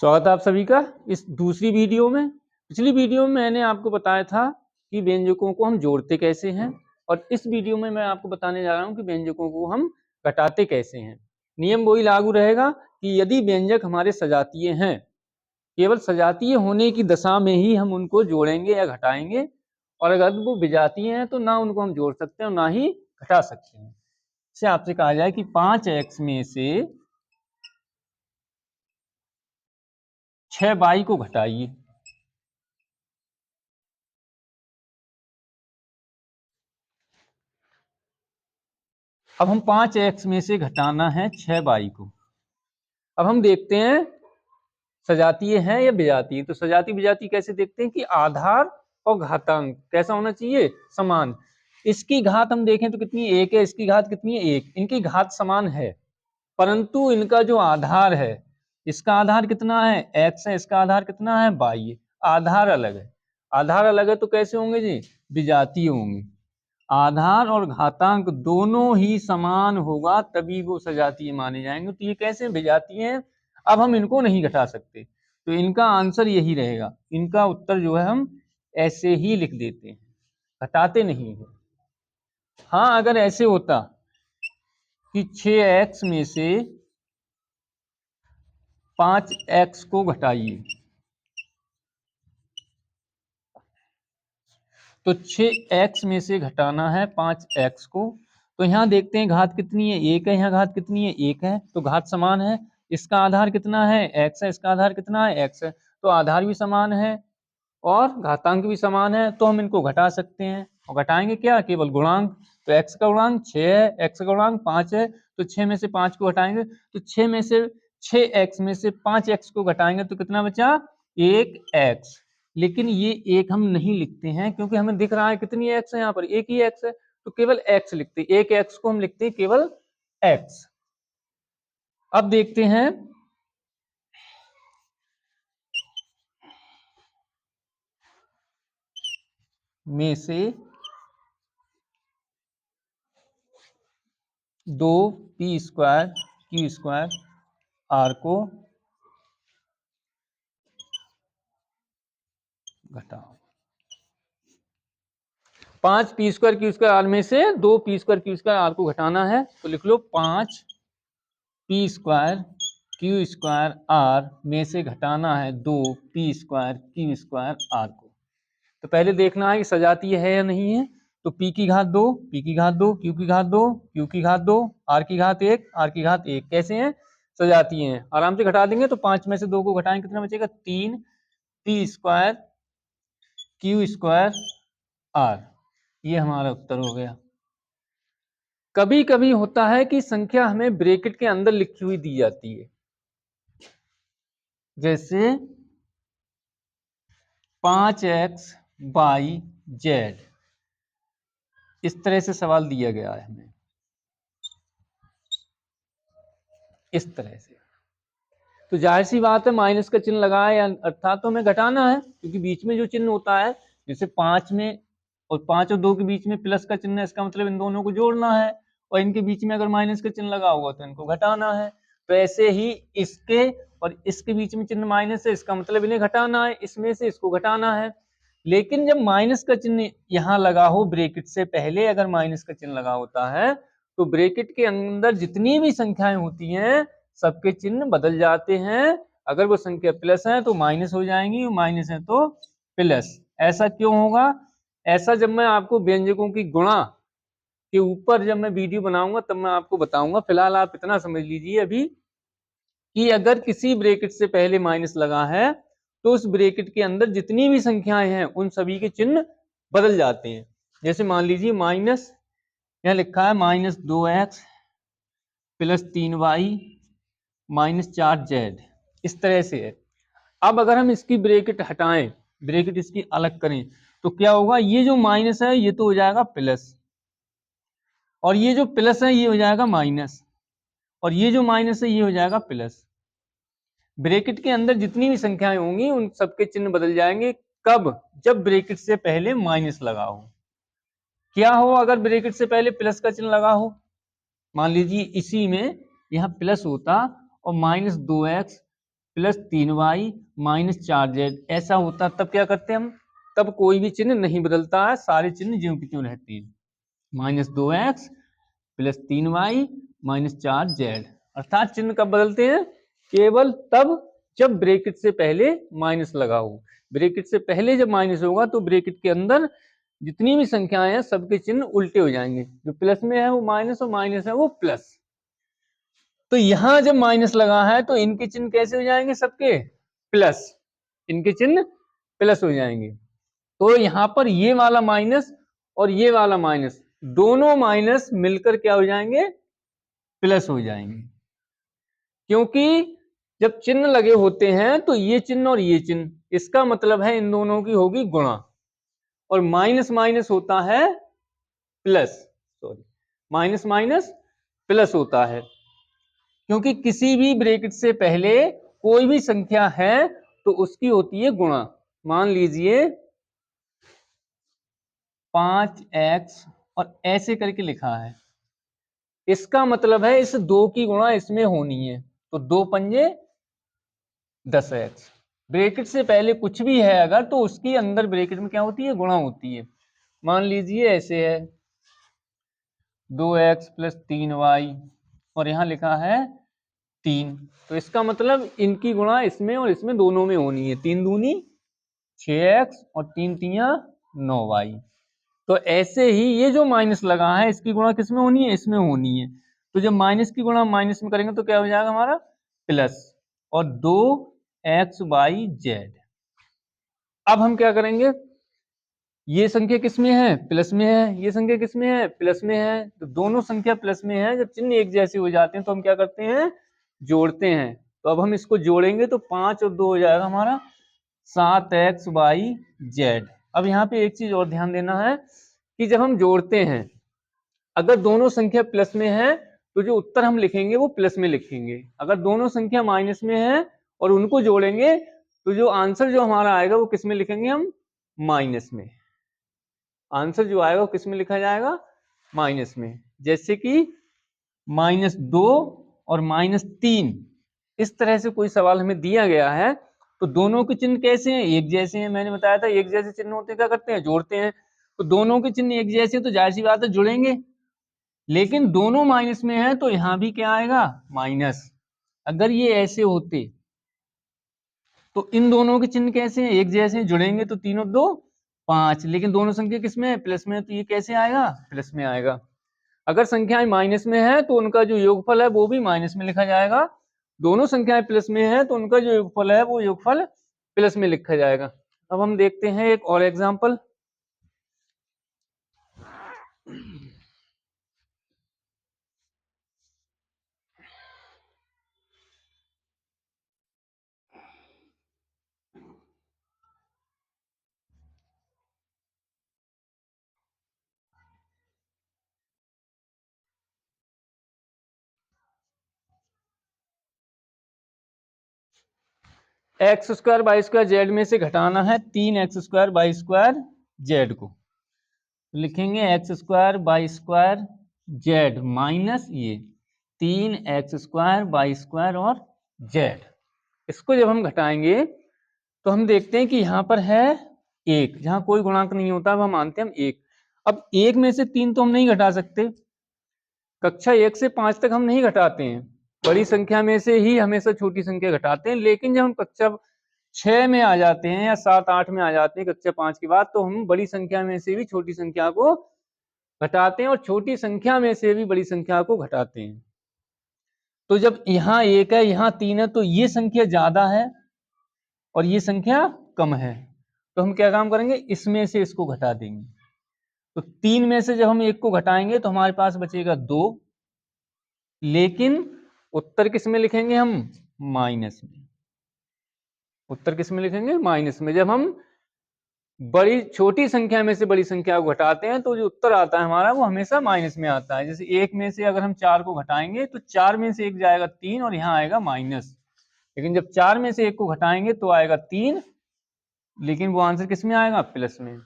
स्वागत है आप सभी का इस दूसरी वीडियो में। पिछली वीडियो में मैंने आपको बताया था कि व्यंजकों को हम जोड़ते कैसे हैं, और इस वीडियो में मैं आपको बताने जा रहा हूं कि व्यंजकों को हम घटाते कैसे हैं। नियम वही लागू रहेगा कि यदि व्यंजक हमारे सजातीय हैं, केवल सजातीय होने की दशा में ही हम उनको जोड़ेंगे या घटाएंगे, और अगर वो विजातीय हैं तो ना उनको हम जोड़ सकते हैं और ना ही घटा सकते हैं। इससे आपसे कहा जाए कि 5x में से 6y को घटाइए। अब हम 5x में से घटाना है 6y को। अब हम देखते हैं सजातीय है या विजातीय। तो सजातीय विजातीय कैसे देखते हैं कि आधार और घातांक कैसा होना चाहिए, समान। इसकी घात हम देखें तो कितनी, 1 है, इसकी घात कितनी है, 1। इनकी घात समान है, परंतु इनका जो आधार है, इसका आधार कितना है, x है, इसका आधार कितना है, y है। आधार अलग है। आधार अलग है तो कैसे होंगे जी, विजातीय होंगे। आधार और घातांक दोनों ही समान होगा तभी वो सजातीय माने जाएंगे। तो ये कैसे विजातीय हैं। अब हम इनको नहीं घटा सकते, तो इनका आंसर यही रहेगा। इनका उत्तर जो है हम ऐसे ही लिख देते हैं, घटाते नहीं है। हाँ, अगर ऐसे होता कि 6x में से 5x को घटाइए, तो 6x में से घटाना है 5x को। तो यहाँ देखते हैं घात कितनी है, 1 है, यहाँ घात कितनी है, 1 है, तो घात समान है। इसका आधार कितना है, x है, इसका आधार कितना है, x है, तो आधार भी समान है और घातांक भी समान है। तो हम इनको घटा सकते हैं, और घटाएंगे क्या, केवल गुणांक। तो x का गुणांक 6 है, x का गुणांक 5 है, तो 6 में से 5 को घटाएंगे तो 6 में से 6x में से 5x को घटाएंगे तो कितना बचा, 1x। लेकिन ये एक हम नहीं लिखते हैं क्योंकि हमें दिख रहा है कितनी x है, यहाँ पर एक ही x है, तो केवल x लिखते हैं। एक x को हम लिखते हैं केवल x। अब देखते हैं में से 2p² q² r को घटाओ। 5p² q² r में से 2p² q² r को घटाना है, तो लिख लो 5p² q² r में से घटाना है 2p² q² r को। तो पहले देखना है कि सजातीय है या नहीं है। तो p की घात 2, p की घात 2, q की घात 2, q की घात 2, r की घात 1, r की घात 1 कैसे हैं, सजातीय हैं। आराम से घटा देंगे। तो 5 में से 2 को घटाएंगे कितना बचेगा, 3p² q² r। ये हमारा उत्तर हो गया। कभी कभी होता है कि संख्या हमें ब्रैकेट के अंदर लिखी हुई दी जाती है, जैसे 5x/z। इस तरह से सवाल दिया गया है हमें, इस तरह से। तो जाहिर सी बात है माइनस का चिन्ह लगाए, अर्थात तो हमें घटाना है, क्योंकि बीच में जो चिन्ह होता है, जैसे 5 में और 5 और 2 के बीच में प्लस का चिन्ह है, इसका मतलब इन दोनों को जोड़ना है, और इनके बीच में अगर माइनस का चिन्ह लगा होगा तो इनको घटाना है। तो ऐसे ही इसके और इसके बीच में चिन्ह माइनस है, इसका मतलब इन्हें घटाना है, इसमें से इसको घटाना है। लेकिन जब माइनस का चिन्ह यहाँ लगा हो, ब्रैकेट से पहले अगर माइनस का चिन्ह लगा होता है, तो ब्रैकेट के अंदर जितनी भी संख्याएं होती हैं सबके चिन्ह बदल जाते हैं। अगर वो संख्या प्लस है तो माइनस हो जाएंगी, माइनस है तो प्लस। ऐसा क्यों होगा, ऐसा जब मैं आपको व्यंजकों की गुणा के ऊपर जब मैं वीडियो बनाऊंगा तब मैं आपको बताऊंगा। फिलहाल आप इतना समझ लीजिए अभी कि अगर किसी ब्रैकेट से पहले माइनस लगा है तो उस ब्रैकेट के अंदर जितनी भी संख्याएं हैं उन सभी के चिन्ह बदल जाते हैं। जैसे मान लीजिए माइनस, यहाँ लिखा है -2x + 3y -4z, इस तरह से है। अब अगर हम इसकी ब्रैकेट हटाएं, ब्रैकेट इसकी अलग करें, तो क्या होगा, ये जो माइनस है ये तो हो जाएगा प्लस, और ये जो प्लस है ये हो जाएगा माइनस, और ये जो माइनस है ये हो जाएगा प्लस। ब्रैकेट के अंदर जितनी भी संख्याएं होंगी उन सबके चिन्ह बदल जाएंगे। कब, जब ब्रैकेट से पहले माइनस लगा हो। क्या हो अगर ब्रैकेट से पहले प्लस का चिन्ह लगा हो, मान लीजिए इसी में यहाँ प्लस होता और -2x plus 3y minus 4z ऐसा होता, तब क्या करते हैं हम, तब कोई भी चिन्ह नहीं बदलता है, सारे चिन्ह ज्यों की त्यों रहते हैं। Minus 2x plus 3y minus 4z, अर्थात चिन्ह कब बदलते हैं, केवल तब जब ब्रैकेट से पहले माइनस लगा हो। ब्रैकेट से पहले जब माइनस होगा तो ब्रैकेट के अंदर जितनी भी संख्याएं हैं सबके चिन्ह उल्टे हो जाएंगे, जो प्लस में है वो माइनस और माइनस है वो प्लस। तो यहां जब माइनस लगा है तो इनके चिन्ह कैसे हो जाएंगे, सबके प्लस, इनके चिन्ह प्लस हो जाएंगे। तो यहां पर ये वाला माइनस और ये वाला माइनस, दोनों माइनस मिलकर क्या हो जाएंगे, प्लस हो जाएंगे। क्योंकि जब चिन्ह लगे होते हैं तो ये चिन्ह और ये चिन्ह, इसका मतलब है इन दोनों की होगी गुणा, और माइनस माइनस होता है plus, sorry minus minus plus होता है। क्योंकि किसी भी ब्रैकेट से पहले कोई भी संख्या है तो उसकी होती है गुणा। मान लीजिए 5x और ऐसे करके लिखा है, इसका मतलब है इस 2 की गुणा इसमें होनी है, तो 2 पंजे 10x। ब्रैकेट से पहले कुछ भी है अगर तो उसकी अंदर ब्रैकेट में क्या होती है, गुणा होती है। मान लीजिए ऐसे है 2x प्लस 3y और यहां लिखा है 3, तो इसका मतलब इनकी गुणा इसमें और इसमें दोनों में होनी है। 3 दूनी 6x और 3 तिया 9y। तो ऐसे ही ये जो माइनस लगा है इसकी गुणा किसमें होनी है, इसमें होनी है। तो जब माइनस की गुणा माइनस में करेंगे तो क्या हो जाएगा हमारा, प्लस, और 2xyz। अब हम क्या करेंगे, ये संख्या किसमें है, प्लस में है, ये संख्या किसमें है, प्लस में है। तो दोनों संख्या प्लस में है, जब चिन्ह एक जैसे हो जाते हैं तो हम क्या करते हैं, जोड़ते हैं। तो अब हम इसको जोड़ेंगे तो 5 और 2 हो जाएगा हमारा 7xyz। अब यहाँ पे एक चीज और ध्यान देना है कि जब हम जोड़ते हैं, अगर दोनों संख्या प्लस में है तो जो उत्तर हम लिखेंगे वो प्लस में लिखेंगे। अगर दोनों संख्या माइनस में है और उनको जोड़ेंगे तो जो आंसर जो हमारा आएगा वो किस में लिखेंगे हम, माइनस में। आंसर जो आएगा वो किस में लिखा जाएगा, माइनस में। जैसे कि -2 और -3, इस तरह से कोई सवाल हमें दिया गया है तो दोनों के चिन्ह कैसे हैं, एक जैसे हैं। मैंने बताया था एक जैसे चिन्ह होते हैं क्या करते हैं, जोड़ते हैं। तो दोनों के चिन्ह एक जैसे तो जाहिर सी बात है जुड़ेंगे। लेकिन दोनों माइनस में है तो यहां भी क्या आएगा, माइनस। अगर ये ऐसे होते तो इन दोनों के चिन्ह कैसे हैं, एक जैसे हैं, जुड़ेंगे तो 3 और 2 5। लेकिन दोनों संख्या किसमें है, प्लस में है, तो ये कैसे आएगा, प्लस में आएगा। अगर संख्याएं माइनस में है तो उनका जो योगफल है वो भी माइनस में लिखा जाएगा। दोनों संख्याएं प्लस में है तो उनका जो योगफल है वो योगफल प्लस में लिखा जाएगा। अब हम देखते हैं एक और example. X square by square Z में से घटाना है 3x square by square Z को। लिखेंगे x square by square Z minus ये 3x स्क्वायर बाई स्क्वायर और जेड। इसको जब हम घटाएंगे तो हम देखते हैं कि यहाँ पर है 1, जहाँ कोई गुणांक नहीं होता, अब हम मानते हैं हम 1। अब 1 में से 3 तो हम नहीं घटा सकते, कक्षा 1 से 5 तक हम नहीं घटाते हैं, बड़ी संख्या में से ही हमेशा छोटी संख्या घटाते हैं। लेकिन जब हम कक्षा 6 में आ जाते हैं या 7 8 में आ जाते हैं कक्षा 5 के बाद, तो हम बड़ी संख्या में से भी छोटी संख्या को घटाते हैं और छोटी संख्या में से भी बड़ी संख्या को घटाते हैं। तो जब यहाँ 1 है, यहाँ 3 है, तो ये संख्या ज्यादा है और ये संख्या कम है, तो हम क्या काम करेंगे, इसमें से इसको घटा देंगे। तो 3 में से जब हम 1 को घटाएंगे तो हमारे पास बचेगा 2, लेकिन उत्तर किस में लिखेंगे हम, माइनस में। उत्तर किस में लिखेंगे, माइनस में। जब हम बड़ी छोटी संख्या में से बड़ी संख्या को घटाते हैं तो जो उत्तर आता है हमारा वो हमेशा माइनस में आता है। जैसे 1 में से अगर हम 4 को घटाएंगे तो 4 में से 1 जाएगा 3 और यहाँ आएगा माइनस। लेकिन जब 4 में से 1 को घटाएंगे तो आएगा 3, लेकिन वो आंसर किस में आएगा, प्लस में।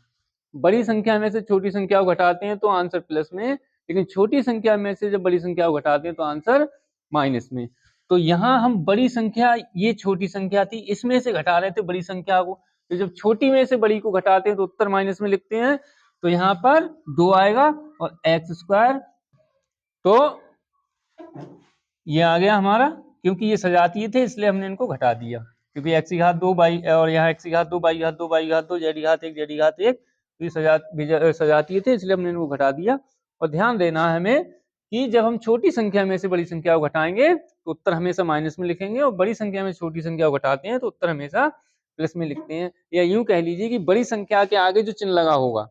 बड़ी संख्या में से छोटी संख्या को घटाते हैं तो आंसर प्लस में, लेकिन छोटी संख्या में से जब बड़ी संख्या को घटाते हैं तो आंसर माइनस में। तो यहाँ हम बड़ी संख्या, ये छोटी संख्या थी, इसमें से घटा रहे थे बड़ी संख्या को। तो जब छोटी में से बड़ी को घटाते हैं तो उत्तर माइनस में लिखते हैं, तो यहाँ पर 2 आएगा और एक्स स्क्वायर, तो ये आ गया हमारा, क्योंकि ये सजातीय थे इसलिए हमने इनको घटा दिया, क्योंकि एक्स की घात 2 बाई, और यहाँ एक्स की घात 2 बाई घात 2 बाई घात 2 जेड की घात 1 जेड की घात 1, तो ये सजातीय थे इसलिए हमने इनको घटा दिया। और ध्यान देना है हमें कि जब हम छोटी संख्या में से बड़ी संख्या को घटाएंगे तो उत्तर हमेशा माइनस में लिखेंगे, और बड़ी संख्या में छोटी संख्या को घटाते हैं तो उत्तर हमेशा प्लस में लिखते हैं। या यूं कह लीजिए कि बड़ी संख्या के आगे जो चिन्ह लगा होगा,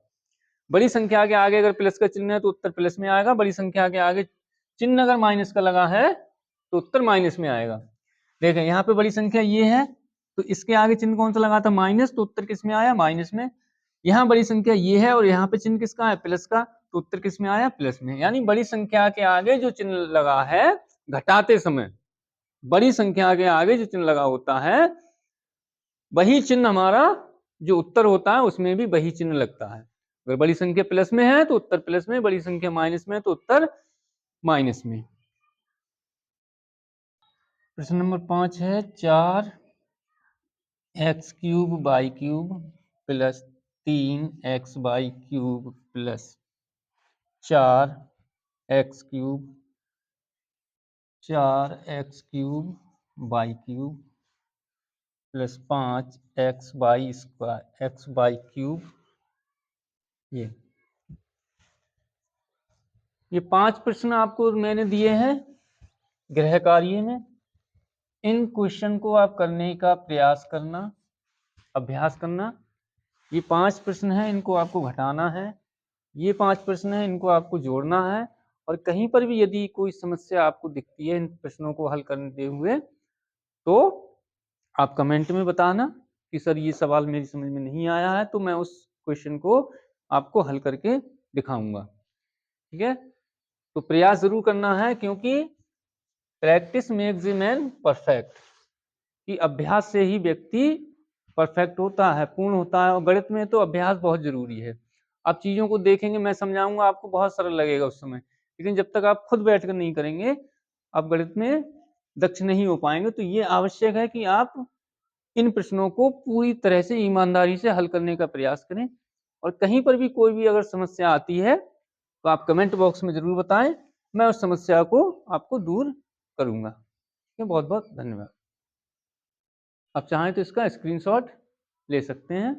बड़ी संख्या के आगे अगर प्लस का चिन्ह है तो उत्तर प्लस में आएगा, बड़ी संख्या के आगे चिन्ह अगर माइनस का लगा है तो उत्तर माइनस में आएगा। देखें यहाँ पे बड़ी संख्या ये है, तो इसके आगे चिन्ह कौन सा लगा था, माइनस, तो उत्तर किस में आया, माइनस में। यहाँ बड़ी संख्या ये है और यहाँ पे चिन्ह किसका है, प्लस का, तो उत्तर किस में आया, प्लस में। यानी बड़ी संख्या के आगे जो चिन्ह लगा है घटाते समय, बड़ी संख्या के आगे जो चिन्ह लगा होता है वही चिन्ह हमारा जो उत्तर होता है उसमें भी वही चिन्ह लगता है। अगर बड़ी संख्या प्लस में है तो उत्तर प्लस में, बड़ी संख्या माइनस में है तो उत्तर माइनस में। प्रश्न नंबर 5 है 4 x cube by cube plus 3 x by cube plus 4 x cube, 4 x cube by cube plus 5 x by square, x by cube. ये 5 प्रश्न आपको मैंने दिए हैं गृह कार्य में। इन क्वेश्चन को आप करने का प्रयास करना, अभ्यास करना। ये 5 प्रश्न हैं, इनको आपको घटाना है। ये 5 प्रश्न हैं, इनको आपको जोड़ना है। और कहीं पर भी यदि कोई समस्या आपको दिखती है इन प्रश्नों को हल करते हुए तो आप कमेंट में बताना कि सर ये सवाल मेरी समझ में नहीं आया है, तो मैं उस क्वेश्चन को आपको हल करके दिखाऊंगा। ठीक है, तो प्रयास जरूर करना है, क्योंकि practice makes a man perfect, कि अभ्यास से ही व्यक्ति परफेक्ट होता है, पूर्ण होता है। और गणित में तो अभ्यास बहुत जरूरी है। आप चीजों को देखेंगे, मैं समझाऊंगा, आपको बहुत सरल लगेगा उस समय, लेकिन जब तक आप खुद बैठकर नहीं करेंगे आप गणित में दक्ष नहीं हो पाएंगे। तो ये आवश्यक है कि आप इन प्रश्नों को पूरी तरह से ईमानदारी से हल करने का प्रयास करें। और कहीं पर भी कोई भी अगर समस्या आती है तो आप कमेंट बॉक्स में जरूर बताएं, मैं उस समस्या को आपको दूर करूंगा। बहुत बहुत धन्यवाद। आप चाहें तो इसका स्क्रीनशॉट ले सकते हैं।